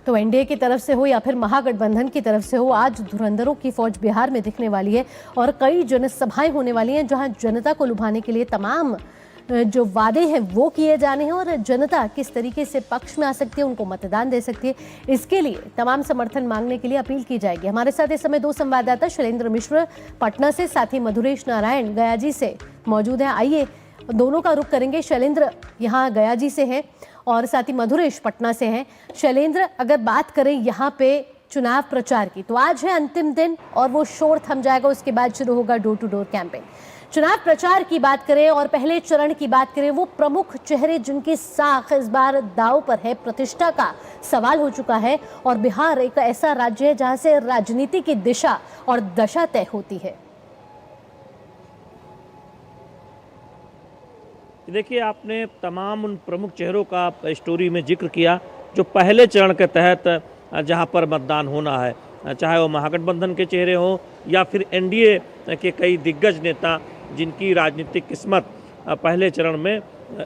तो एनडीए की तरफ से हो या फिर महागठबंधन की तरफ से हो, आज धुरंधरों की फौज बिहार में दिखने वाली है और कई जनसभाएं होने वाली हैं जहां जनता को लुभाने के लिए तमाम जो वादे हैं वो किए जाने हैं और जनता किस तरीके से पक्ष में आ सकती है, उनको मतदान दे सकती है, इसके लिए तमाम समर्थन मांगने के लिए अपील की जाएगी। हमारे साथ इस समय दो संवाददाता शैलेंद्र मिश्र पटना से, साथ ही मधुरेश नारायण गयाजी से मौजूद हैं। आइए दोनों का रुख करेंगे। शैलेंद्र यहाँ गयाजी से हैं और साथ ही मधुरेश पटना से हैं। शैलेंद्र, अगर बात करें यहाँ पे चुनाव प्रचार की, तो आज है अंतिम दिन और वो शोर थम जाएगा, उसके बाद शुरू होगा डोर टू डोर कैंपेन। चुनाव प्रचार की बात करें और पहले चरण की बात करें, वो प्रमुख चेहरे जिनकी साख इस बार दांव पर है, प्रतिष्ठा का सवाल हो चुका है और बिहार एक ऐसा राज्य है जहां से राजनीति की दिशा और दशा तय होती है। देखिए, आपने तमाम उन प्रमुख चेहरों का स्टोरी में जिक्र किया जो पहले चरण के तहत जहां पर मतदान होना है, चाहे वो महागठबंधन के चेहरे हों या फिर एनडीए के कई दिग्गज नेता जिनकी राजनीतिक किस्मत पहले चरण में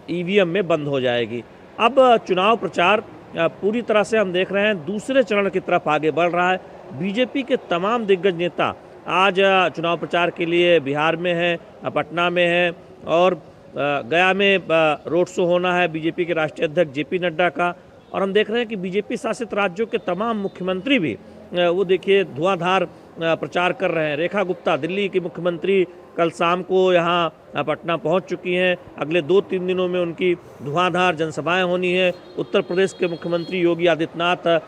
ईवीएम में बंद हो जाएगी। अब चुनाव प्रचार पूरी तरह से हम देख रहे हैं दूसरे चरण की तरफ आगे बढ़ रहा है। बीजेपी के तमाम दिग्गज नेता आज चुनाव प्रचार के लिए बिहार में हैं, पटना में हैं और गया में रोड शो होना है बीजेपी के राष्ट्रीय अध्यक्ष जेपी नड्डा का। और हम देख रहे हैं कि बीजेपी शासित राज्यों के तमाम मुख्यमंत्री भी वो देखिए धुआंधार प्रचार कर रहे हैं। रेखा गुप्ता दिल्ली की मुख्यमंत्री कल शाम को यहाँ पटना पहुँच चुकी हैं। अगले 2-3 दिनों में उनकी धुआंधार जनसभाएं होनी है। उत्तर प्रदेश के मुख्यमंत्री योगी आदित्यनाथ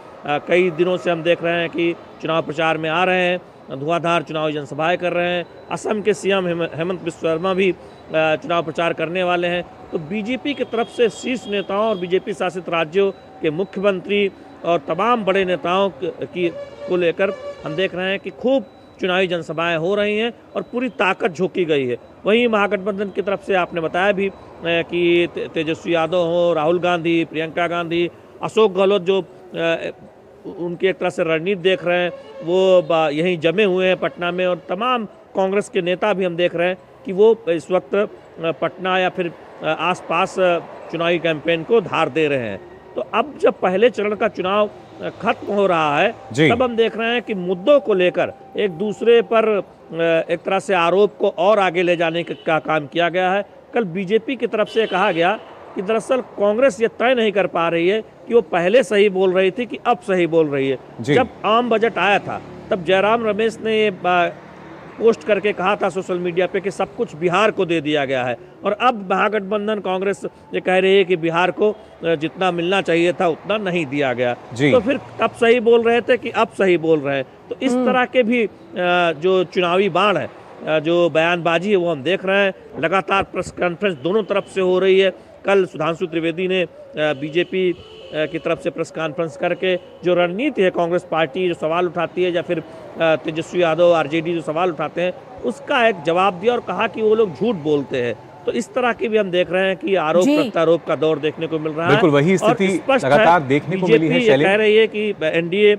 कई दिनों से हम देख रहे हैं कि चुनाव प्रचार में आ रहे हैं, धुआंधार चुनावी जनसभाएं कर रहे हैं। असम के सीएम हेमंत बिस्वा शर्मा भी चुनाव प्रचार करने वाले हैं। तो बीजेपी की तरफ से शीर्ष नेताओं और बीजेपी शासित राज्यों के मुख्यमंत्री और तमाम बड़े नेताओं को लेकर हम देख रहे हैं कि खूब चुनावी जनसभाएं हो रही हैं और पूरी ताकत झोंकी गई है। वहीं महागठबंधन की तरफ से आपने बताया भी कि तेजस्वी यादव हो, राहुल गांधी, प्रियंका गांधी, अशोक गहलोत जो उनकी एक तरह से रणनीति देख रहे हैं, वो यहीं जमे हुए हैं पटना में। और तमाम कांग्रेस के नेता भी हम देख रहे हैं कि वो इस वक्त पटना या फिर आसपास चुनावी कैंपेन को धार दे रहे हैं। तो अब जब पहले चरण का चुनाव खत्म हो रहा है, तब हम देख रहे हैं कि मुद्दों को लेकर एक दूसरे पर एक तरह से आरोप को और आगे ले जाने का काम किया गया है। कल बीजेपी की तरफ से कहा गया कि दरअसल कांग्रेस ये तय नहीं कर पा रही है कि वो पहले सही बोल रही थी कि अब सही बोल रही है। जब आम बजट आया था तब जयराम रमेश ने पोस्ट करके कहा था सोशल मीडिया पे कि सब कुछ बिहार को दे दिया गया है, और अब महागठबंधन कांग्रेस ये कह रही है कि बिहार को जितना मिलना चाहिए था उतना नहीं दिया गया। तो फिर तब सही बोल रहे थे कि अब सही बोल रहे हैं। तो इस तरह के भी जो चुनावी बाण है, जो बयानबाजी है, वो हम देख रहे हैं। लगातार प्रेस कॉन्फ्रेंस दोनों तरफ से हो रही है। कल सुधांशु त्रिवेदी ने बीजेपी की तरफ से प्रेस कॉन्फ्रेंस करके जो रणनीति है कांग्रेस पार्टी जो सवाल उठाती है, या फिर तेजस्वी यादव आरजेडी जो सवाल उठाते हैं, उसका एक जवाब दिया और कहा कि वो लोग झूठ बोलते हैं। तो इस तरह की भी हम देख रहे हैं कि आरोप प्रत्यारोप का दौर देखने को मिल रहा है। बिल्कुल वही स्थिति लगातार देखने को मिली है। कह रही है कि एनडीए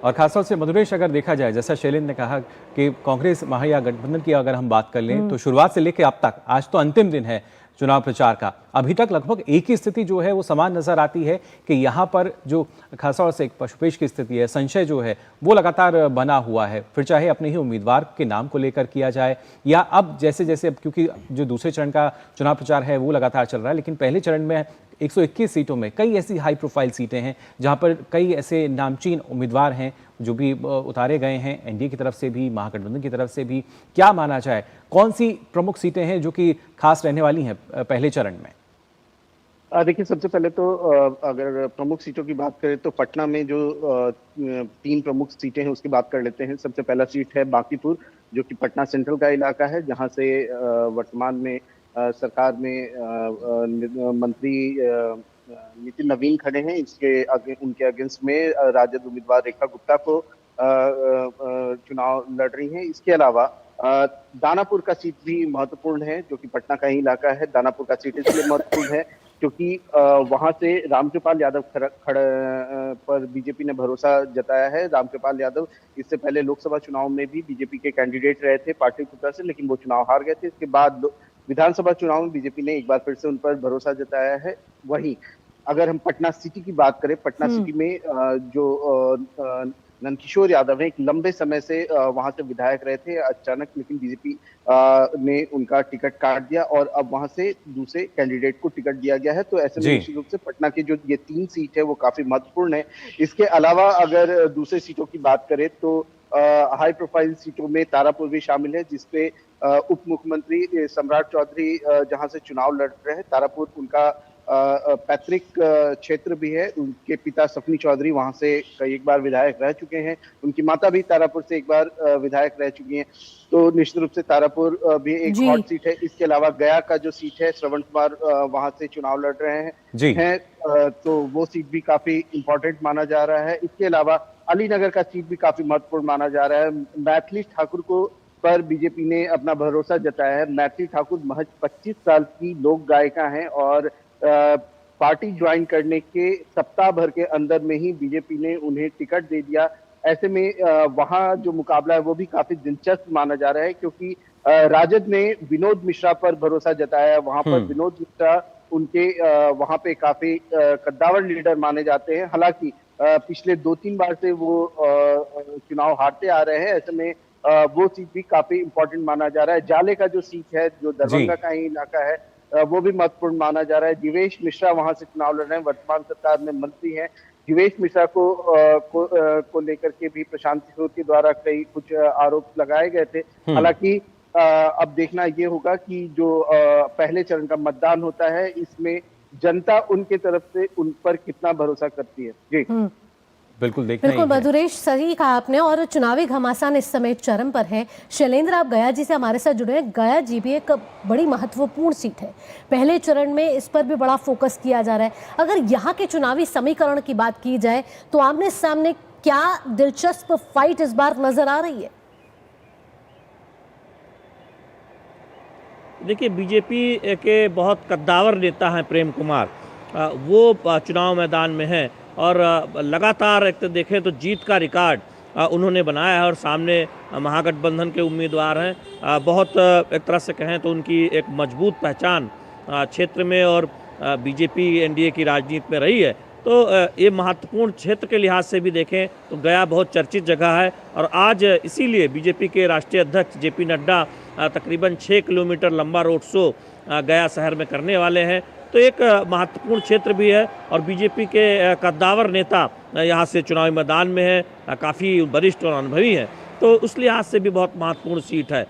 और खासतौर से मधुरेश, अगर देखा जाए जैसा शैलेंद्र ने कहा कि कांग्रेस महागठबंधन की अगर हम बात कर लें तो शुरुआत से लेकर अब तक, आज तो अंतिम दिन है चुनाव प्रचार का, अभी तक लगभग एक ही स्थिति जो है वो समान नजर आती है कि यहाँ पर जो खासतौर से एक पशुपेश की स्थिति है, संशय जो है वो लगातार बना हुआ है। फिर चाहे अपने ही उम्मीदवार के नाम को लेकर किया जाए या अब जैसे जैसे, क्योंकि जो दूसरे चरण का चुनाव प्रचार है वो लगातार चल रहा है, लेकिन पहले चरण में 121 सीटों में कई ऐसी हाई प्रोफाइल सीटें हैं जहां पर कई ऐसे नामचीन उम्मीदवार हैं जो भी उतारे गए हैं एनडीए की तरफ से भी, महागठबंधन की तरफ से भी। क्या माना जाए, कौन सी प्रमुख सीटें हैं जो कि खास रहने वाली हैं पहले चरण में? देखिए, सबसे पहले तो अगर प्रमुख सीटों की बात करें तो पटना में जो 3 प्रमुख सीटें हैं उसकी बात कर लेते हैं। सबसे पहला सीट है बांकीपुर, जो कि पटना सेंट्रल का इलाका है, जहां से वर्तमान में सरकार में मंत्री नितिन नवीन खड़े हैं। उनके अगेंस्ट में राजद उम्मीदवार रेखा गुप्ता को चुनाव लड़ रही हैं। इसके अलावा दानापुर का सीट भी महत्वपूर्ण है, जो कि पटना का ही इलाका है। दानापुर का सीट इसलिए महत्वपूर्ण है क्योंकि वहां से रामकृपाल यादव पर बीजेपी ने भरोसा जताया है। रामकृपाल यादव इससे पहले लोकसभा चुनाव में भी बीजेपी के कैंडिडेट रहे थे पार्टी की तरफ से, लेकिन वो चुनाव हार गए थे। इसके बाद विधानसभा चुनाव में बीजेपी ने एक बार फिर से उन पर भरोसा जताया है। वहीं अगर हम पटना सिटी की बात करें, पटना सिटी में नंदकिशोर यादव है, एक लंबे समय से वहां से विधायक रहे थे, अचानक लेकिन बीजेपी ने उनका टिकट काट दिया और अब वहां से दूसरे कैंडिडेट को टिकट दिया गया है। तो ऐसे में निश्चित रूप से पटना की जो ये 3 सीट है वो काफी महत्वपूर्ण है। इसके अलावा अगर दूसरे सीटों की बात करें तो हाई प्रोफाइल सीटों में तारापुर भी शामिल है, जिसपे उप मुख्यमंत्री सम्राट चौधरी जहां से चुनाव लड़ रहे हैं। तारापुर उनका पैतृक क्षेत्र भी है। उनके पिता सफनी चौधरी वहां से कई एक बार विधायक रह चुके हैं, उनकी माता भी तारापुर से एक बार विधायक रह चुकी हैं। तो निश्चित रूप से तारापुर भी एक हॉट सीट है। इसके अलावा गया का जो सीट है, श्रवण कुमार वहां से चुनाव लड़ रहे हैं तो वो सीट भी काफी इंपॉर्टेंट माना जा रहा है। इसके अलावा अलीनगर का सीट भी काफी महत्वपूर्ण माना जा रहा है। मैथिली ठाकुर को पर बीजेपी ने अपना भरोसा जताया है। मैथिली ठाकुर महज 25 साल की लोक गायिका हैं और पार्टी ज्वाइन करने के सप्ताह भर के अंदर में ही बीजेपी ने उन्हें टिकट दे दिया। ऐसे में वहां जो मुकाबला है वो भी काफी दिलचस्प माना जा रहा है, क्योंकि राजद ने विनोद मिश्रा पर भरोसा जताया है। वहां पर विनोद मिश्रा उनके वहां पे काफी कद्दावर लीडर माने जाते हैं। हालांकि पिछले 2-3 बार से वो चुनाव हारते आ रहे हैं। ऐसे में वो सीट भी काफी इंपॉर्टेंट माना जा रहा है। जाले का जो सीट है, जो दरभंगा का ही इलाका है, वो भी महत्वपूर्ण माना जा रहा है। जीवेश मिश्रा वहां से चुनाव लड़ रहे हैं, वर्तमान सरकार में मंत्री हैं। जीवेश मिश्रा को लेकर के भी प्रशांत किशोर के द्वारा कई कुछ आरोप लगाए गए थे। हालांकि अब देखना ये होगा कि जो पहले चरण का मतदान होता है, इसमें जनता उनके तरफ से उन पर कितना भरोसा करती है। जी बिल्कुल मधुरेश, सही कहा आपने। और चुनावी घमासान इस समय चरम पर है। शैलेंद्र, आप गया जी से हमारे साथ जुड़े हैं। गया जी भी एक बड़ी महत्वपूर्ण सीट है, पहले चरण में इस पर भी बड़ा फोकस किया जा रहा है। अगर यहाँ के चुनावी समीकरण की बात की जाए तो आमने सामने क्या दिलचस्प फाइट इस बार नजर आ रही है? देखिए, बीजेपी के बहुत कद्दावर नेता हैं प्रेम कुमार, वो चुनाव मैदान में हैं और लगातार एक तो देखें तो जीत का रिकॉर्ड उन्होंने बनाया है और सामने महागठबंधन के उम्मीदवार हैं। बहुत एक तरह से कहें तो उनकी एक मजबूत पहचान क्षेत्र में और बीजेपी एनडीए की राजनीति में रही है। तो ये महत्वपूर्ण क्षेत्र के लिहाज से भी देखें तो गया बहुत चर्चित जगह है और आज इसीलिए बीजेपी के राष्ट्रीय अध्यक्ष जेपी नड्डा तकरीबन 6 किलोमीटर लंबा रोड शो गया शहर में करने वाले हैं। तो एक महत्वपूर्ण क्षेत्र भी है और बीजेपी के कद्दावर नेता यहाँ से चुनावी मैदान में हैं, काफ़ी वरिष्ठ और अनुभवी हैं। तो उस लिहाज से भी बहुत महत्वपूर्ण सीट है।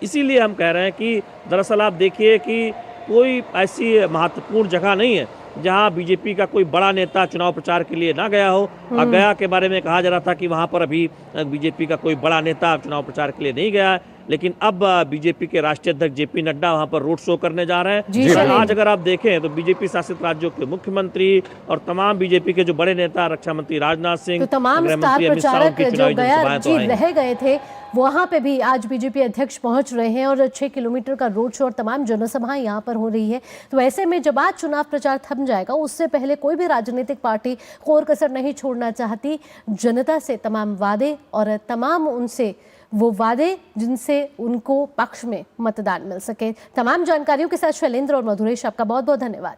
इसीलिए हम कह रहे हैं कि दरअसल आप देखिए कि कोई ऐसी महत्वपूर्ण जगह नहीं है जहां बीजेपी का कोई बड़ा नेता चुनाव प्रचार के लिए ना गया हो। गया के बारे में कहा जा रहा था कि वहां पर अभी बीजेपी का कोई बड़ा नेता चुनाव प्रचार के लिए नहीं गया है, लेकिन अब बीजेपी के राष्ट्रीय अध्यक्ष जेपी नड्डा वहां पर रोड शो करने जा रहे हैं। आज अगर आप देखें तो बीजेपी शासित राज्यों के मुख्यमंत्री और तमाम बीजेपी के जो बड़े नेता, रक्षा मंत्री राजनाथ सिंह, तो तमाम स्टार प्रचारक जो गया जी रह गए थे, वहां पे भी आज बीजेपी अध्यक्ष पहुंच रहे हैं और 6 किलोमीटर का रोड शो और तमाम जनसभाएं यहां पर हो रही है। तो ऐसे में जब आज चुनाव प्रचार थम जाएगा, उससे पहले कोई भी राजनीतिक पार्टी कोर कसर नहीं छोड़ना चाहती। जनता से तमाम वादे और तमाम उनसे वो वादे जिनसे उनको पक्ष में मतदान मिल सके। तमाम जानकारियों के साथ शैलेंद्र और मधुरेश, आपका बहुत बहुत धन्यवाद।